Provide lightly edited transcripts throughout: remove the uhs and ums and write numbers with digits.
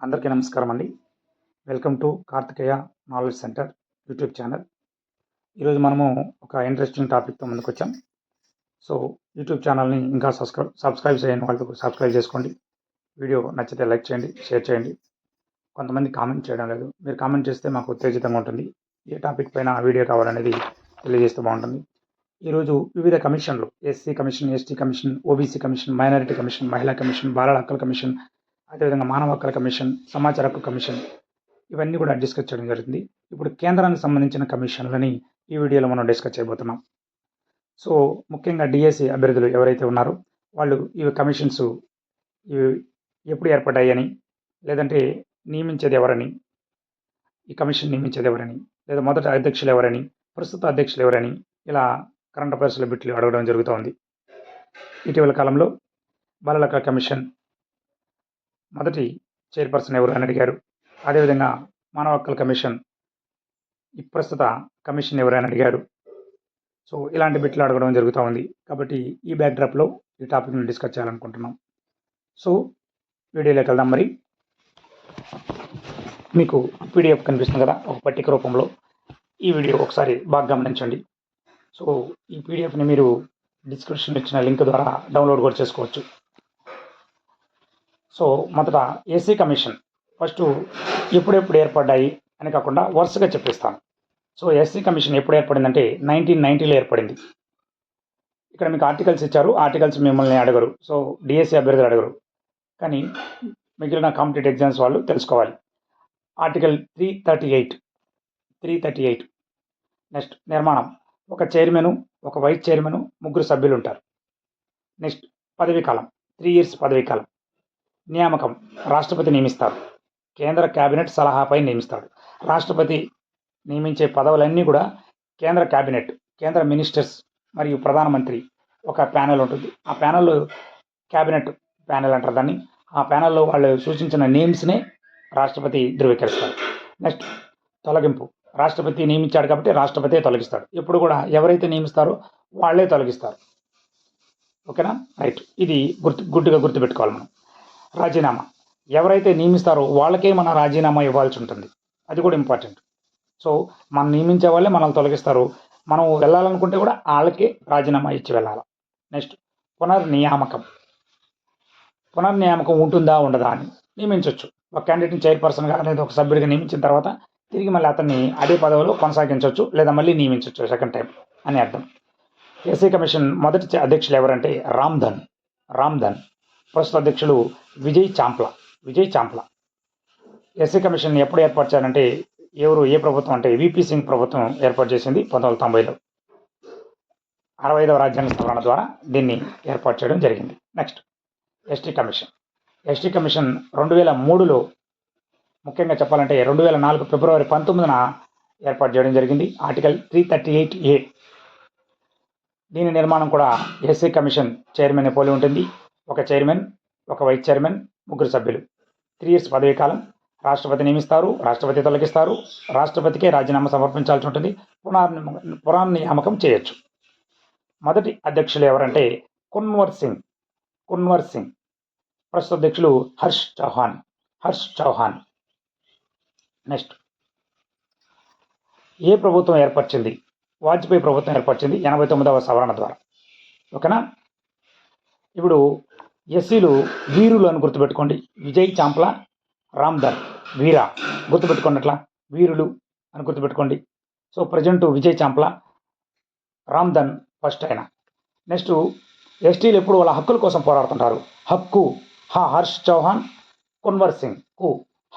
అందరికీ నమస్కారం అండి. Welcome to Karthikeya knowledge centre YouTube channel. ఈరోజు మనము ఒక ఇంట్రెస్టింగ్ టాపిక్తో ముందుకొచ్చాం. సో యూట్యూబ్ ఛానల్ని ఇంకా సబ్స్క్రైబ్ చేయని వాళ్ళు సబ్స్క్రైబ్ చేసుకోండి. వీడియో నచ్చితే లైక్ చేయండి, షేర్ చేయండి. కొంతమంది కామెంట్ చేయడం లేదు. మీరు కామెంట్ చేస్తే మాకు ఉత్తేజితంగా ఉంటుంది. ఏ టాపిక్ పైన వీడియో కావాలనేది తెలియజేస్తే బాగుంటుంది. ఈరోజు వివిధ కమిషన్లు, SC commission, ST commission, OBC commission, minority commission, మహిళా కమిషన్, బాలల హక్కుల కమిషన్, అదేవిధంగా మానవ హక్కుల కమిషన్, సమాచార హక్కు కమిషన్, ఇవన్నీ కూడా డిస్కస్ చేయడం జరుగుతుంది. ఇప్పుడు కేంద్రానికి సంబంధించిన కమిషన్లని ఈ వీడియోలో మనం డిస్కస్ చేయబోతున్నాం. సో ముఖ్యంగా డిఎస్సి అభ్యర్థులు ఎవరైతే ఉన్నారో వాళ్ళు ఈ కమిషన్స్ ఇవి ఎప్పుడు ఏర్పడ్డాయని, లేదంటే నియమించేది ఎవరని, ఈ కమిషన్ నియమించేది ఎవరని, లేదా మొదట అధ్యక్షులు ఎవరని, ప్రస్తుత అధ్యక్షులు ఎవరని, ఇలా కరెంట్ అఫైర్స్లో బిట్లు అడగడం జరుగుతోంది. ఇటీవల కాలంలో బాలల హక్కుల కమిషన్ మొదటి చైర్పర్సన్ ఎవరు అని అడిగారు. అదేవిధంగా మానవ హక్కుల కమిషన్ ఈ ప్రస్తుత కమిషన్ ఎవరు అని అడిగారు. సో ఇలాంటి బిట్లు అడగడం జరుగుతూ ఉంది. కాబట్టి ఈ బ్యాక్డ్రాప్లో ఈ టాపిక్ని డిస్కస్ చేయాలనుకుంటున్నాం. సో వీడియోలోకి వెళ్దాం. మరి మీకు పీడిఎఫ్ కనిపిస్తుంది కదా ఒక పట్టిక రూపంలో. ఈ వీడియో ఒకసారి బాగా గమనించండి. సో ఈ పీడిఎఫ్ని మీరు డిస్క్రిప్షన్ ఇచ్చిన లింక్ ద్వారా డౌన్లోడ్ కూడా చేసుకోవచ్చు. సో మొదట ఎస్సీ కమిషన్ ఫస్ట్ ఎప్పుడెప్పుడు ఏర్పడ్డాయి అని కాకుండా వరుసగా చెప్పిస్తాను. సో ఎస్సీ కమిషన్ ఎప్పుడు ఏర్పడిందంటే 1990లో ఏర్పడింది. ఇక్కడ మీకు ఆర్టికల్స్ ఇచ్చారు. ఆర్టికల్స్ మిమ్మల్ని అడగరు. సో డిఎస్సి అభ్యర్థులు అడగరు, కానీ మిగిలిన కాంపిటేటివ్ ఎగ్జామ్స్ వాళ్ళు తెలుసుకోవాలి. ఆర్టికల్ 338. నెక్స్ట్ నిర్మాణం, ఒక చైర్మన్, ఒక వైస్ చైర్మన్, ముగ్గురు సభ్యులు ఉంటారు. నెక్స్ట్ పదవీ కాలం 3 years పదవీ కాలం. నియామకం, రాష్ట్రపతి నియమిస్తారు. కేంద్ర కేబినెట్ సలహాపై నియమిస్తాడు. రాష్ట్రపతి నియమించే పదవులన్నీ కూడా కేంద్ర కేబినెట్, కేంద్ర మినిస్టర్స్ మరియు ప్రధానమంత్రి ఒక ప్యానెల్ ఉంటుంది. ఆ ప్యానెల్ కేబినెట్ ప్యానెల్ అంటారు దాన్ని. ఆ ప్యానెల్లో వాళ్ళు సూచించిన నేమ్స్నే రాష్ట్రపతి ధృవీకరిస్తారు. నెక్స్ట్ తొలగింపు, రాష్ట్రపతి నియమించాడు కాబట్టి రాష్ట్రపతి తొలగిస్తాడు. ఎప్పుడు కూడా ఎవరైతే నియమిస్తారో వాళ్ళే తొలగిస్తారు. ఓకేనా? రైట్. ఇది గుడ్డుగా గుర్తుపెట్టుకోవాలి మనం. రాజీనామా, ఎవరైతే నియమిస్తారో వాళ్ళకే మన రాజీనామా ఇవ్వాల్సి ఉంటుంది. అది కూడా ఇంపార్టెంట్. సో మనం నియమించే వాళ్ళే మనల్ని తొలగిస్తారు. మనం వెళ్ళాలనుకుంటే కూడా వాళ్ళకే రాజీనామా ఇచ్చి వెళ్ళాలి. నెక్స్ట్ పునర్నియామకం ఉంటుందా ఉండదా అని నియమించవచ్చు. ఒక క్యాండిడేట్ని చైర్పర్సన్గా లేదా ఒక సభ్యుడిగా నియమించిన తర్వాత తిరిగి మళ్ళీ అతన్ని అదే పదవిలో కొనసాగించవచ్చు, లేదా మళ్ళీ నియమించవచ్చు సెకండ్ టైం అని అర్థం. ఎస్సీ కమిషన్ మొదటి అధ్యక్షులు ఎవరంటే రామ్ధన్. ప్రస్తుత అధ్యక్షులు విజయ్ చాంప్లా. ఎస్సీ కమిషన్ ఎప్పుడు ఏర్పాటు చేయాలంటే ఏ ప్రభుత్వం అంటే విపి సింగ్ ప్రభుత్వం ఏర్పాటు చేసింది 1990లో. 65వ రాజ్యాంగ సవరణ ద్వారా దీన్ని ఏర్పాటు చేయడం జరిగింది. నెక్స్ట్ ఎస్టీ కమిషన్ 2003లో, ముఖ్యంగా చెప్పాలంటే 2004 ఫిబ్రవరి 19న ఏర్పాటు చేయడం జరిగింది. Article 338A. దీని నిర్మాణం కూడా ఎస్సీ కమిషన్ చైర్మన్ పోలి ఉంటుంది. ఒక చైర్మన్, ఒక వైస్ చైర్మన్, ముగ్గురు సభ్యులు. 3 years పదవీ కాలం. రాష్ట్రపతి నియమిస్తారు, రాష్ట్రపతి తొలగిస్తారు. రాష్ట్రపతికే రాజీనామా సమర్పించాల్సి ఉంటుంది. పునర్నియామకం చేయొచ్చు. మొదటి అధ్యక్షులు ఎవరంటే కున్వర్ సింగ్. ప్రస్తుత అధ్యక్షులు హర్ష్ చౌహాన్. నెక్స్ట్ ఏ ప్రభుత్వం ఏర్పరిచింది? వాజ్పేయి ప్రభుత్వం ఏర్పరిచింది 89వ సవరణ ద్వారా. ఓకేనా? ఇప్పుడు ఎస్సీలు వీరులు అని గుర్తుపెట్టుకోండి. విజయ్ చాంప్లా, రామ్ధన్ వీరా గుర్తుపెట్టుకోండి. అట్లా వీరులు అని గుర్తుపెట్టుకోండి. సో ప్రజెంట్ విజయ్ చాంప్లా, రామ్ధన్ ఫస్ట్ అయినా. నెక్స్ట్ ఎస్టీలు ఎప్పుడు వాళ్ళ హక్కుల కోసం పోరాడుతుంటారు. హర్ష్ చౌహాన్, కున్వర్ సింగ్.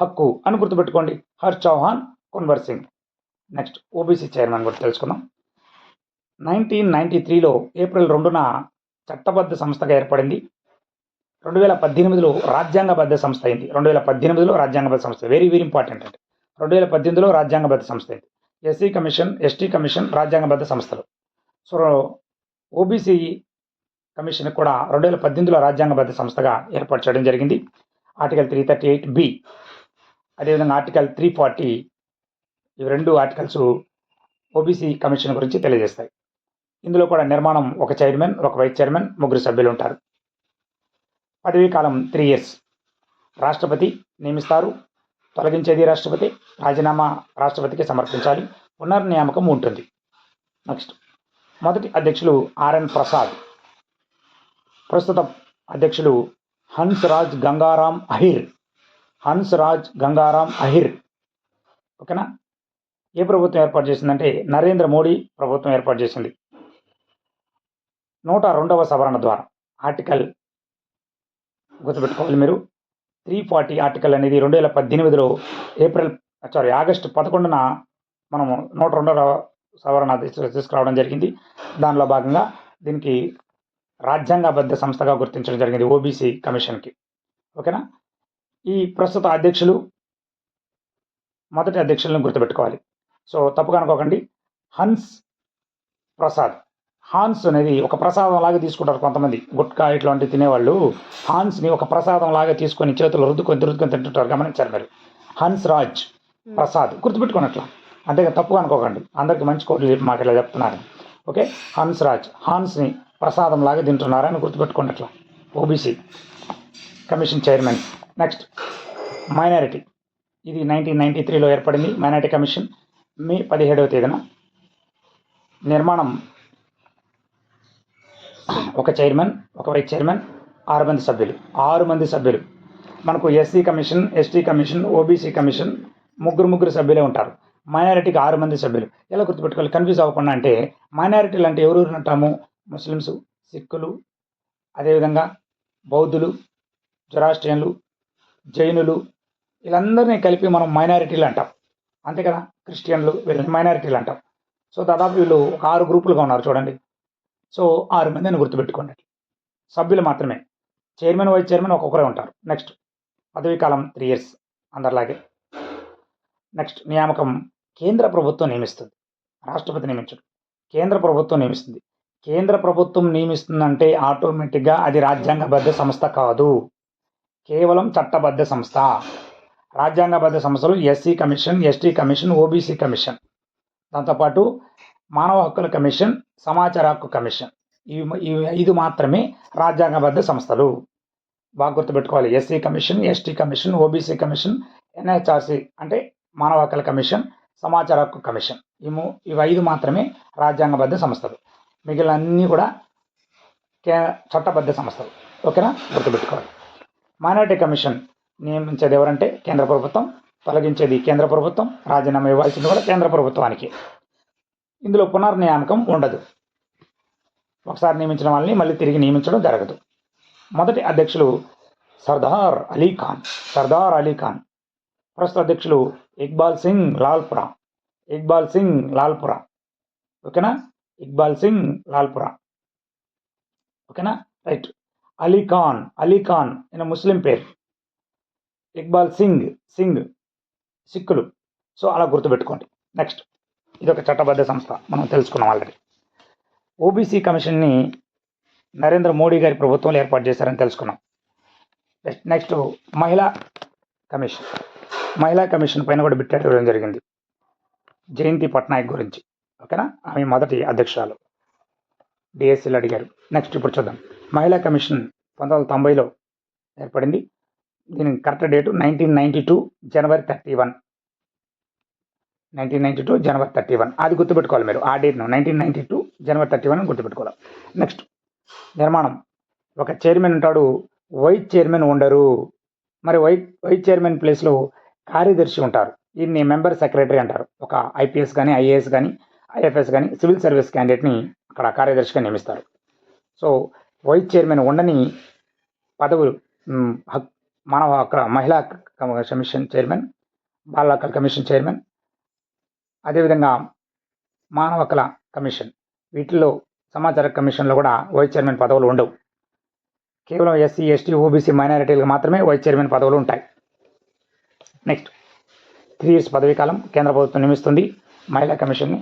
హక్కు అని గుర్తుపెట్టుకోండి. Harsh Chauhan, Kunwar Singh. Next OBC chairman కూడా తెలుసుకుందాం. 1993లో ఏప్రిల్ 2న చట్టబద్ధ సంస్థగా ఏర్పడింది. 2018లో రాజ్యాంగబద్ధ సంస్థ అయింది. 2018లో రాజ్యాంగబద్ధ సంస్థ. వెరీ ఇంపార్టెంట్ అండి. 2018లో రాజ్యాంగబద్ధ సంస్థ అయింది. ఎస్సీ కమిషన్, ఎస్టీ కమిషన్ రాజ్యాంగబద్ధ సంస్థలు. సో ఓబీసీ కమిషన్ కూడా 2018లో రాజ్యాంగబద్ధ సంస్థగా ఏర్పాటు చేయడం జరిగింది. ఆర్టికల్ 338B, అదేవిధంగా ఆర్టికల్ 340. ఇవి 2 ఆర్టికల్స్ ఓబీసీ కమిషన్ గురించి తెలియజేస్తాయి. ఇందులో కూడా నిర్మాణం, ఒక చైర్మన్, ఒక వైస్ చైర్మన్, ముగ్గురు సభ్యులు ఉంటారు. పదవీ కాలం 3 years. రాష్ట్రపతి నియమిస్తారు, తొలగించేది రాష్ట్రపతి, రాజీనామా రాష్ట్రపతికి సమర్పించాలి, పునర్నియామకం ఉంటుంది. నెక్స్ట్ మొదటి అధ్యక్షులు ఆర్ఎన్ ప్రసాద్, ప్రస్తుత అధ్యక్షులు హన్స్రాజ్ గంగారాం అహిర్. ఓకేనా. ఏ ప్రభుత్వం ఏర్పాటు చేసిందంటే నరేంద్ర మోడీ ప్రభుత్వం ఏర్పాటు చేసింది. 102వ సవరణ ద్వారా ఆర్టికల్ గుర్తుపెట్టుకోవాలి మీరు. 340 ఆర్టికల్ అనేది 2018లో ఆగస్టు 11న మనము 102వ సవరణ తీసుకురావడం జరిగింది. దానిలో భాగంగా దీనికి రాజ్యాంగబద్ధ సంస్థగా గుర్తించడం జరిగింది ఓబీసీ కమిషన్కి. ఓకేనా. ఈ ప్రస్తుత అధ్యక్షులు మొదటి అధ్యక్షులను గుర్తుపెట్టుకోవాలి. సో తప్పుగా అనుకోకండి. హన్స్ ప్రసాద్. హాన్స్ అనేది ఒక ప్రసాదం లాగా తీసుకుంటారు కొంతమంది, గుట్కా ఇట్లాంటివి తినేవాళ్ళు హాన్స్ని ఒక ప్రసాదం లాగా తీసుకొని చేతులు రుద్దుకొని తింటుంటారు, గమనించారు మీరు. హన్స్ రాజ్ ప్రసాద్ గుర్తుపెట్టుకున్నట్లా, అంతే తప్పుగా అనుకోకండి. అందరికి మంచి కోట్లు చెప్పి మాకు ఇలా చెప్తున్నారు. ఓకే. హన్స్ రాజ్ హాన్స్ని ప్రసాదం లాగా తింటున్నారని గుర్తుపెట్టుకున్నట్లా. OBC commission chairman. Next minority. ఇది 1993లో ఏర్పడింది మైనారిటీ కమిషన్. మే 17వ తేదీన. నిర్మాణం ఒక చైర్మన్, ఒక వైస్ చైర్మన్, 6 మంది సభ్యులు. మనకు SC commission, ST commission, OBC commission ముగ్గురు సభ్యులే ఉంటారు. మైనారిటీకి 6 మంది సభ్యులు. ఎలా గుర్తుపెట్టుకోవాలి కన్ఫ్యూజ్ అవ్వకుండా అంటే, మైనారిటీలు అంటే ఎవరు అంటాము? ముస్లిమ్స్, సిక్కులు, అదేవిధంగా బౌద్ధులు, జొరాస్ట్రియన్లు, జైనులు, వీళ్ళందరినీ కలిపి మనం మైనారిటీలు అంటాం, అంతే కదా. క్రిస్టియన్లు, వీళ్ళని మైనారిటీలు అంటాం. సో దాదాపు వీళ్ళు ఒక 6 గ్రూపులుగా ఉన్నారు చూడండి. సో 6 మంది అని గుర్తుపెట్టుకోండి. సభ్యులు మాత్రమే. చైర్మన్, వైస్ చైర్మన్ ఒక్కొక్కరే ఉంటారు. నెక్స్ట్ పదవీ కాలం 3 years అందరిలాగే. నెక్స్ట్ నియామకం కేంద్ర ప్రభుత్వం నియమిస్తుంది, రాష్ట్రపతి నియమించడు. కేంద్ర ప్రభుత్వం నియమిస్తుంది. కేంద్ర ప్రభుత్వం నియమిస్తుందంటే ఆటోమేటిక్గా అది రాజ్యాంగబద్ధ సంస్థ కాదు, కేవలం చట్టబద్ధ సంస్థ. రాజ్యాంగబద్ధ సంస్థలు SC commission, ST commission, OBC commission, దాంతోపాటు మానవ హక్కుల కమిషన్, సమాచార హక్కు కమిషన్. ఇవి 5 మాత్రమే రాజ్యాంగబద్ధ సంస్థలు. బాగా గుర్తుపెట్టుకోవాలి. SC commission, ST commission, OBC commission, NHRC అంటే మానవ హక్కుల కమిషన్, సమాచార హక్కు కమిషన్. ఇవి 5 మాత్రమే రాజ్యాంగబద్ధ సంస్థలు. మిగిలిన అన్నీ కూడా చట్టబద్ధ సంస్థలు. ఓకేనా, గుర్తుపెట్టుకోవాలి. మైనారిటీ కమిషన్ నియమించేది ఎవరంటే కేంద్ర ప్రభుత్వం, తొలగించేది కేంద్ర ప్రభుత్వం, రాజీనామా ఇవ్వాల్సింది కూడా కేంద్ర ప్రభుత్వానికి. ఇందులో పునర్నియామకం ఉండదు. ఒకసారి నియమించిన వాళ్ళని మళ్ళీ తిరిగి నియమించడం జరగదు. మొదటి అధ్యక్షులు సర్దార్ అలీ ఖాన్. ప్రస్తుత అధ్యక్షులు ఇక్బాల్ సింగ్ లాల్పురా. ఓకేనా, ఇక్బాల్ సింగ్ లాల్పురా. ఓకేనా, రైట్. అలీ ఖాన్ ఈయన ముస్లిం పేరు. ఇక్బాల్ సింగ్ సిక్కులు. సో అలా గుర్తుపెట్టుకోండి. నెక్స్ట్ ఇది ఒక చట్టబద్ధ సంస్థ, మనం తెలుసుకున్నాం ఆల్రెడీ. ఓబీసీ కమిషన్ని నరేంద్ర మోడీ గారి ప్రభుత్వంలో ఏర్పాటు చేశారని తెలుసుకున్నాం. నెక్స్ట్ మహిళా కమిషన్ పైన కూడా బిట్ ఇవ్వడం జరిగింది, జయంతి పట్నాయక్ గురించి. ఓకేనా, ఆమె మొదటి అధ్యక్షురాలు. డిఎస్సీలు అడిగారు. నెక్స్ట్ ఇప్పుడు చూద్దాం. మహిళా కమిషన్ 1990లో ఏర్పడింది. దీని కరెక్ట్ డేటు 1992 జనవరి 31. అది గుర్తుపెట్టుకోవాలి మీరు. ఆ డేట్ను 1992 జనవరి 31 అని గుర్తుపెట్టుకోవాలి. నెక్స్ట్ నిర్మాణం. ఒక చైర్మన్ ఉంటాడు, వైస్ చైర్మన్ ఉండరు. మరి వైస్ చైర్మన్ ప్లేస్లో కార్యదర్శి ఉంటారు. దీన్ని మెంబర్ సెక్రటరీ అంటారు. ఒక ఐపీఎస్ కానీ, ఐఏఎస్ కానీ, ఐఎఫ్ఎస్ కానీ, సివిల్ సర్వీస్ క్యాండిడేట్ని అక్కడ కార్యదర్శిగా నియమిస్తారు. సో వైస్ చైర్మన్ ఉండని పదవులు మానవ హక్కుల మహిళా కమిషన్ చైర్మన్, బాల హక్కుల కమిషన్ చైర్మన్, అదేవిధంగా మానవ హక్కుల కమిషన్, వీటిల్లో సమాచార కమిషన్లో కూడా వైస్ చైర్మన్ పదవులు ఉండవు. కేవలం ఎస్సీ, ఎస్టీ, ఓబీసీ, మైనారిటీలకు మాత్రమే వైస్ చైర్మన్ పదవులు ఉంటాయి. నెక్స్ట్ 3 years పదవీ కాలం కేంద్ర ప్రభుత్వం నియమిస్తుంది మహిళా కమిషన్ని.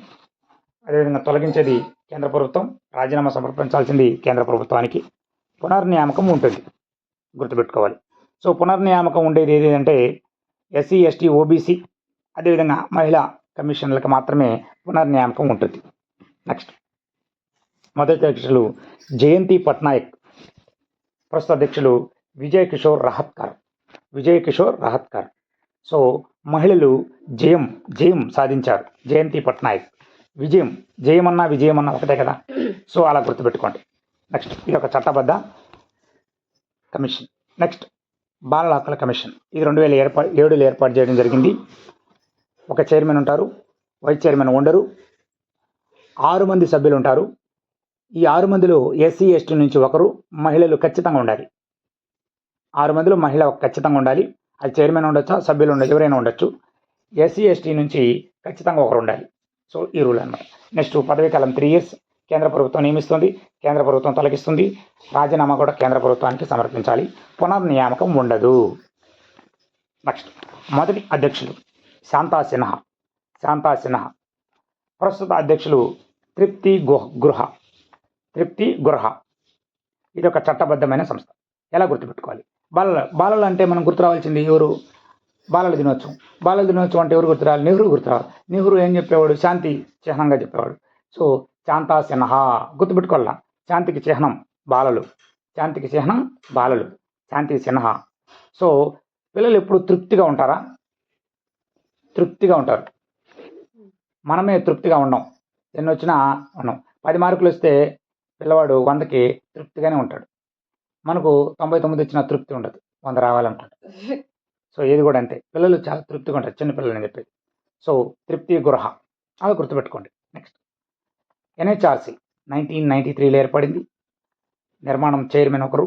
అదేవిధంగా తొలగించేది కేంద్ర ప్రభుత్వం, రాజీనామా సమర్పించాల్సింది కేంద్ర ప్రభుత్వానికి. పునర్నియామకం ఉంటుంది, గుర్తుపెట్టుకోవాలి. సో పునర్నియామకం ఉండేది ఏది అంటే ఎస్సీ, ఎస్టీ, ఓబీసీ, అదేవిధంగా మహిళా కమిషన్లకు మాత్రమే పునర్నియామకం ఉంటుంది. నెక్స్ట్ మొదటి అధ్యక్షులు జయంతి పట్నాయక్. ప్రస్తుత అధ్యక్షులు విజయ్ కిషోర్ రహత్కర్. విజయ్ కిషోర్ రహత్కర్. సో మహిళలు జయం సాధించారు, జయంతి పట్నాయక్. జయం అన్నా ఒకటే కదా, సో అలా గుర్తుపెట్టుకోండి. నెక్స్ట్ ఇది ఒక చట్టబద్ధ కమిషన్. నెక్స్ట్ బాలల హక్కుల కమిషన్. ఇది 2007లో ఏర్పాటు చేయడం జరిగింది. ఒక చైర్మన్ ఉంటారు, వైస్ చైర్మన్ ఉండరు, 6 మంది సభ్యులు ఉంటారు. ఈ 6 మందిలో ఎస్సీ ఎస్టీ నుంచి ఒకరు, మహిళలు ఖచ్చితంగా ఉండాలి. 6 మందిలో మహిళ ఖచ్చితంగా ఉండాలి. అది చైర్మన్ ఉండొచ్చా, సభ్యులు ఉండొచ్చు, ఎవరైనా ఉండొచ్చు. ఎస్సీ ఎస్టీ నుంచి ఖచ్చితంగా ఒకరు ఉండాలి. సో ఈ రూల్ అన్నమాట. నెక్స్ట్ పదవీ కాలం 3 years. కేంద్ర ప్రభుత్వం నియమిస్తుంది, కేంద్ర ప్రభుత్వం తొలగిస్తుంది. రాజీనామా కూడా కేంద్ర ప్రభుత్వానికి సమర్పించాలి. పునర్నియామకం ఉండదు. నెక్స్ట్ మొదటి అధ్యక్షులు శాంతా సిన్హా. ప్రస్తుత అధ్యక్షులు తృప్తి గుర్హ. ఇది ఒక చట్టబద్ధమైన సంస్థ. ఎలా గుర్తుపెట్టుకోవాలి? బాలలు అంటే మనం గుర్తు రావాల్సింది ఎవరు? బాలల దినోత్సవం అంటే ఎవరు గుర్తు రావాలి? నెహ్రూ గుర్తు రావాలి. నెహ్రూ ఏం చెప్పేవాడు? శాంతి చిహ్నంగా చెప్పేవాడు. సో శాంతా సిన్హా గుర్తుపెట్టుకోవాలా. శాంతికి చిహ్నం బాలలు, శాంతి సిన్హా. సో పిల్లలు ఎప్పుడు తృప్తిగా ఉంటారా? తృప్తిగా ఉంటారు. మనమే తృప్తిగా ఉండం. ఎన్ని వచ్చినా ఉన్నాం. 10 మార్కులు వస్తే పిల్లవాడు 100కి తృప్తిగానే ఉంటాడు. మనకు 99 వచ్చినా తృప్తి ఉండదు, 100 రావాలంటాడు. సో ఏది కూడా అంతే, పిల్లలు చాలా తృప్తిగా ఉంటారు, చిన్నపిల్లలు అని చెప్పేది. సో తృప్తి గుర్హ అలా గుర్తుపెట్టుకోండి. నెక్స్ట్ NHRC 1993లో ఏర్పడింది. నిర్మాణం చైర్మన్ ఒకరు,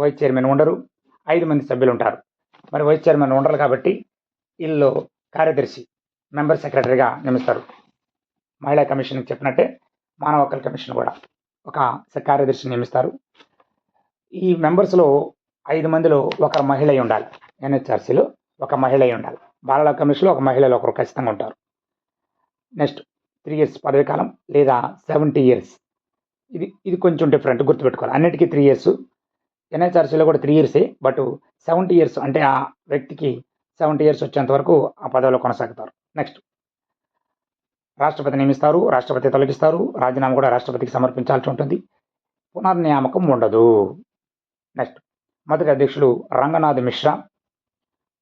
వైస్ చైర్మన్ ఉండరు, 5 మంది సభ్యులు ఉంటారు. మరి వైస్ చైర్మన్ ఉండరు కాబట్టి వీళ్ళు కార్యదర్శి, మెంబర్ సెక్రటరీగా నియమిస్తారు. మహిళా కమిషన్కి చెప్పినట్టే మానవ హక్కుల కమిషన్ కూడా ఒక కార్యదర్శిని నియమిస్తారు. ఈ మెంబర్స్లో 5 మందిలో ఒకరు మహిళ ఉండాలి. NHRCలో ఒక మహిళ ఉండాలి. బాలల కమిషన్లో ఒక మహిళలు ఒకరు ఖచ్చితంగా ఉంటారు. నెక్స్ట్ 3 years పదవి కాలం లేదా 70 years. ఇది కొంచెం డిఫరెంట్, గుర్తుపెట్టుకోవాలి. అన్నిటికీ 3 years. NHRCలో కూడా 3 years, బట్ 70 years అంటే ఆ వ్యక్తికి 70 years వచ్చేంత వరకు ఆ పదవిలో కొనసాగుతారు. నెక్స్ట్ రాష్ట్రపతి నియమిస్తారు, రాష్ట్రపతి తొలగిస్తారు. రాజీనామా కూడా రాష్ట్రపతికి సమర్పించాల్సి ఉంటుంది. పునర్నియామకం ఉండదు. నెక్స్ట్ మొదటి అధ్యక్షులు రంగనాథ్ మిశ్రా.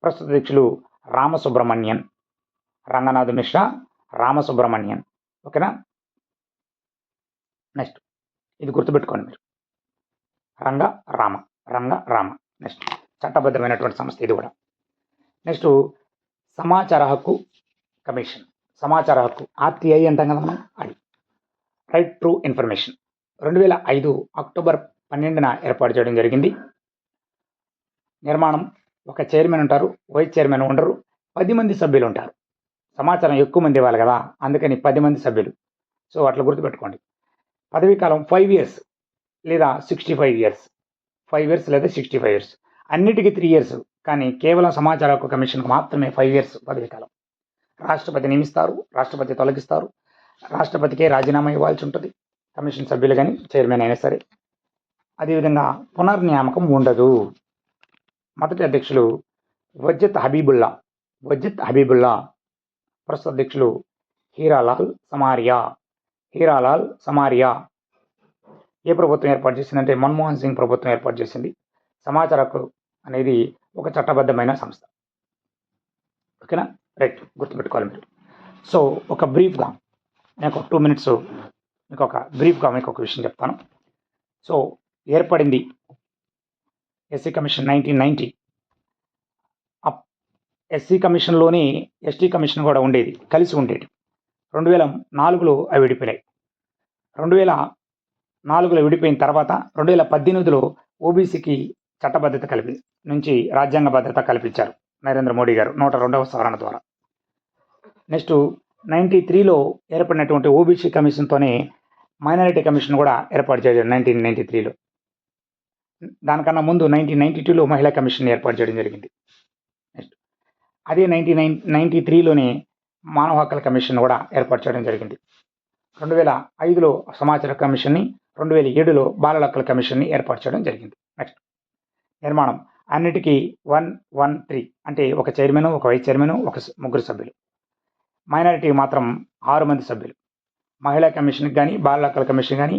ప్రస్తుత అధ్యక్షులు రామసుబ్రమణ్యన్. ఓకేనా? నెక్స్ట్ ఇది గుర్తుపెట్టుకోండి మీరు, రంగ రామ. నెక్స్ట్ చట్టబద్ధమైనటువంటి సంస్థ ఇది కూడా. నెక్స్ట్ సమాచార హక్కు కమిషన్. సమాచార హక్కు RTI అంటాం కదా మనం, అది రైట్ టు ఇన్ఫర్మేషన్. 2005 అక్టోబర్ 12న ఏర్పాటు చేయడం జరిగింది. నిర్మాణం ఒక చైర్మన్ ఉంటారు, వైస్ చైర్మన్ ఉండరు, 10 మంది సభ్యులు ఉంటారు. సమాచారం ఎక్కువ మంది ఇవ్వాలి కదా, అందుకని 10 మంది సభ్యులు. సో అట్లా గుర్తుపెట్టుకోండి. పదవీ కాలం 5 years లేదా 65 years. 5 years లేదా 65 years. అన్నిటికీ 3 years, కానీ కేవలం సమాచార హక్కు కమిషన్కు మాత్రమే 5 years పదవీ కాలం. రాష్ట్రపతి నియమిస్తారు, రాష్ట్రపతి తొలగిస్తారు. రాష్ట్రపతికే రాజీనామా ఇవ్వాల్సి ఉంటుంది, కమిషన్ సభ్యులు కానీ చైర్మన్ అయినా సరే. అదేవిధంగా పునర్నియామకం ఉండదు. మొదటి అధ్యక్షులు వజ్జత్ హబీబుల్లా. ప్రస్తుత అధ్యక్షులు హీరాలాల్ సమారియా. ఏ ప్రభుత్వం ఏర్పాటు చేసిందంటే మన్మోహన్ సింగ్ ప్రభుత్వం ఏర్పాటు చేసింది. సమాచార హక్కు అనేది ఒక చట్టబద్ధమైన సంస్థ. ఓకేనా? రైట్, గుర్తుపెట్టుకోవాలి మీరు. సో ఒక బ్రీఫ్గా నేను 2 minutes మీకు ఒక విషయం చెప్తాను. సో ఏర్పడింది ఎస్సీ కమిషన్ 1990. ఎస్సీ కమిషన్లోని ఎస్టీ కమిషన్ కూడా ఉండేది, కలిసి ఉండేది. 2004లో అవి విడిపోయినాయి. 2004లో విడిపోయిన తర్వాత 2018లో ఓబీసీకి చట్టబద్ధత నుంచి రాజ్యాంగ భద్రత కల్పించారు నరేంద్ర మోడీ గారు 102వ సవరణ ద్వారా. నెక్స్ట్ 93లో ఏర్పడినటువంటి ఓబీసీ కమిషన్తోనే మైనారిటీ కమిషన్ కూడా ఏర్పాటు చేయడం 1993లో. దానికన్నా ముందు 1992లో మహిళా కమిషన్ ఏర్పాటు చేయడం జరిగింది. నెక్స్ట్ అదే 1993లోనే మానవ హక్కుల కమిషన్ కూడా ఏర్పాటు చేయడం జరిగింది. 2005లో సమాచార కమిషన్ని, 2007లో బాలల హక్కుల కమిషన్ని ఏర్పాటు చేయడం జరిగింది. నెక్స్ట్ నిర్మాణం అన్నిటికీ 113 అంటే ఒక చైర్మన్, ఒక వైస్ చైర్మన్, ఒక 3 సభ్యులు. మైనారిటీకి మాత్రం 6 మంది సభ్యులు. మహిళా కమిషన్కి కానీ, బాలల హక్కుల కమిషన్ కానీ,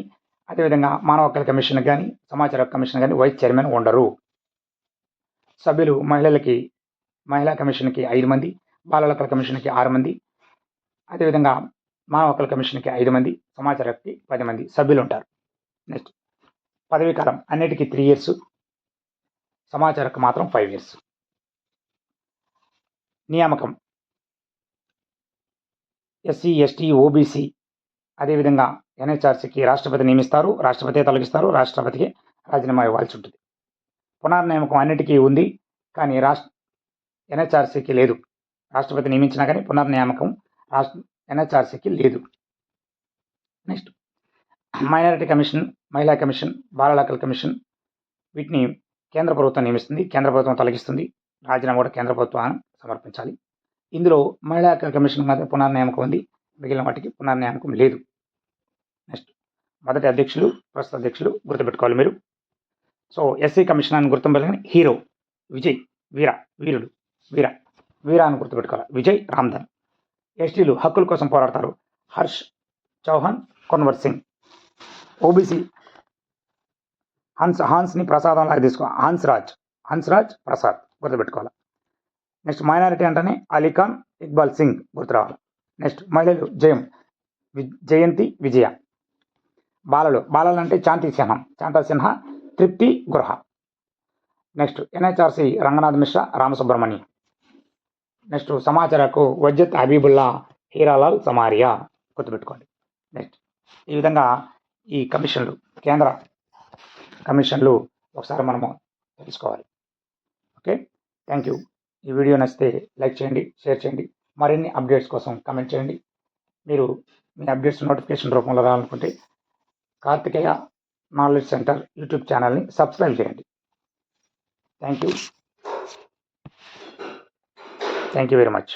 అదేవిధంగా మానవ హక్కుల కమిషన్కి కానీ, సమాచార కమిషన్ కానీ వైస్ చైర్మన్ ఉండరు. సభ్యులు మహిళా కమిషన్కి 5 మంది, బాలల హక్కుల కమిషన్కి 6 మంది, అదేవిధంగా మానవ హక్కుల కమిషన్కి 5 మంది, సమాచార హక్కుకి 10 మంది సభ్యులు ఉంటారు. నెక్స్ట్ పదవీ కాలం అన్నిటికీ 3 years, సమాచార హక్కు మాత్రం 5 years. నియామకం ఎస్సీ, ఎస్టీ, ఓబీసీ, అదేవిధంగా ఎన్హెచ్ఆర్సీకి రాష్ట్రపతి నియమిస్తారు, రాష్ట్రపతి తొలగిస్తారు, రాష్ట్రపతికి రాజీనామా ఇవ్వాల్సి ఉంటుంది. పునర్నియామకం అన్నిటికీ ఉంది, కానీ ఎన్హెచ్ఆర్సీకి లేదు. రాష్ట్రపతి నియమించినా కానీ పునర్నియామకం ఎన్హెచ్ఆర్సీకి లేదు. నెక్స్ట్ మైనారిటీ కమిషన్, మహిళా కమిషన్, బాలల హక్కుల కమిషన్, వీటిని కేంద్ర ప్రభుత్వం నియమిస్తుంది, కేంద్ర ప్రభుత్వం తొలగిస్తుంది, రాజీనామా కూడా కేంద్ర ప్రభుత్వం సమర్పించాలి. ఇందులో మహిళా హక్కుల కమిషన్ మీద పునర్నియామకం ఉంది, మిగిలిన వాటికి పునర్నియామకం లేదు. నెక్స్ట్ మొదటి అధ్యక్షులు, ప్రస్తుత అధ్యక్షులు గుర్తుపెట్టుకోవాలి మీరు. సో ఎస్సీ కమిషన్ అని గుర్తుపెట్టుకోవాలి. హీరో విజయ్, వీరుడు వీర అని గుర్తుపెట్టుకోవాలి, విజయ్ రామ్ధన్. ఎస్టీలు హక్కుల కోసం పోరాడతారు, హర్ష్ చౌహాన్, కొన్వర్ సింగ్. ఓబీసీ హాన్స్ని ప్రసాదం లాగా తీసుకో, హన్స్రాజ్ ప్రసాద్ గుర్తుపెట్టుకోవాలి. నెక్స్ట్ మైనారిటీ అంటేనే అలీఖాన్, ఇక్బాల్ సింగ్ గుర్తు రావాలి. నెక్స్ట్ మహిళలు జయంతి, విజయ. బాలలు అంటే Shanti Sinha, Tripti Gurha. Next NHRC Ranganath Mishra, Ramasubramaniam. Next సమాచార హక్కు వజ్జత్ హబీబుల్లా, హీరాలాల్ సమారియా గుర్తుపెట్టుకోండి. నెక్స్ట్ ఈ విధంగా ఈ కమిషన్లు, కేంద్ర కమిషన్లు ఒకసారి మనము తెలుసుకోవాలి. Okay, thank you. ఈ వీడియో నచ్చితే లైక్ చేయండి, షేర్ చేయండి. మరిన్ని అప్డేట్స్ కోసం కామెంట్ చేయండి. మీరు మీ అప్డేట్స్ నోటిఫికేషన్ రూపంలో రావాలనుకుంటే కార్తికేయ నాలెడ్జ్ సెంటర్ యూట్యూబ్ ఛానల్ని సబ్స్క్రైబ్ చేయండి. Thank you very much.